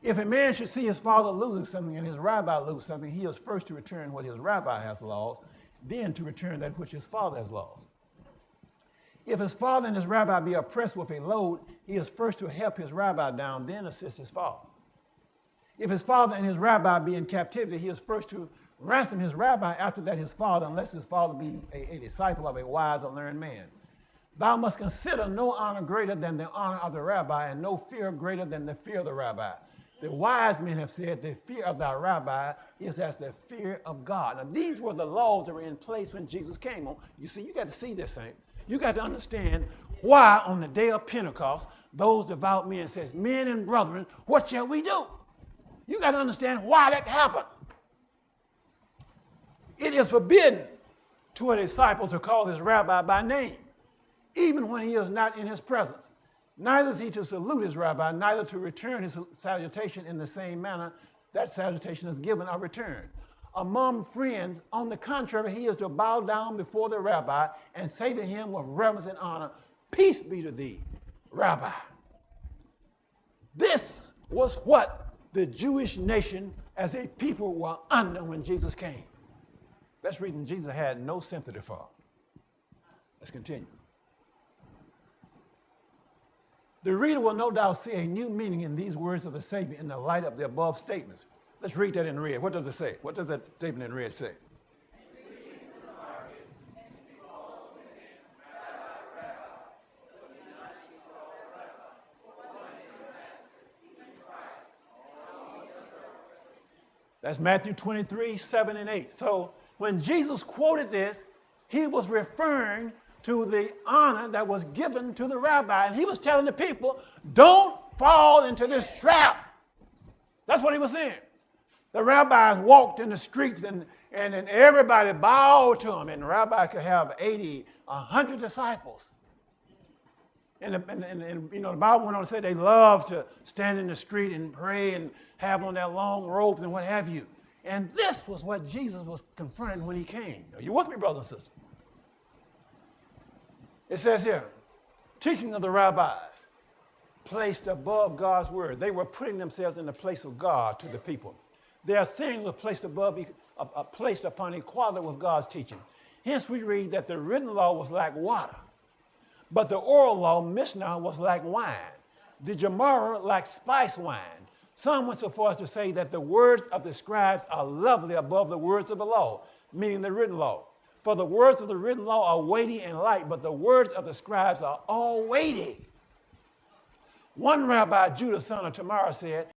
If a man should see his father losing something and his rabbi lose something, he is first to return what his rabbi has lost, then to return that which his father has lost. If his father and his rabbi be oppressed with a load, he is first to help his rabbi down, then assist his father. If his father and his rabbi be in captivity, he is first to ransom his rabbi, after that his father, unless his father be a disciple of a wise or learned man. Thou must consider no honor greater than the honor of the rabbi, and no fear greater than the fear of the rabbi. The wise men have said the fear of thy rabbi is as the fear of God. Now, these were the laws that were in place when Jesus came on. You see, you got to see this, saint. You got to understand why on the day of Pentecost, those devout men says, men and brethren, what shall we do? You got to understand why that happened. It is forbidden to a disciple to call his rabbi by name, even when he is not in his presence. Neither is he to salute his rabbi, neither to return his salutation in the same manner that salutation is given or returned. Among friends, on the contrary, he is to bow down before the rabbi and say to him with reverence and honor, peace be to thee, rabbi. This was what the Jewish nation as a people were under when Jesus came. That's the reason Jesus had no sympathy for. Let's continue. The reader will no doubt see a new meaning in these words of the Savior in the light of the above statements. Let's read that in red. What does it say? What does that statement in red say? That's Matthew 23, 7 and 8. So when Jesus quoted this, he was referring to the honor that was given to the rabbi. And he was telling the people, don't fall into this trap. That's what he was saying. The rabbis walked in the streets and everybody bowed to him. And the rabbi could have 80, 100 disciples. And the Bible went on to say they loved to stand in the street and pray and have on their long robes and what have you. And this was what Jesus was confronting when he came. Are you with me, brothers and sisters? It says here, teaching of the rabbis placed above God's word. They were putting themselves in the place of God to the people. Their sayings were placed upon equality with God's teaching. Hence we read that the written law was like water, but the oral law, Mishnah, was like wine, the Gemara like spice wine. Some went so far as to say that the words of the scribes are lovely above the words of the law, meaning the written law. For the words of the written law are weighty and light, but the words of the scribes are all weighty. One rabbi, Judah, son of Tamar, said,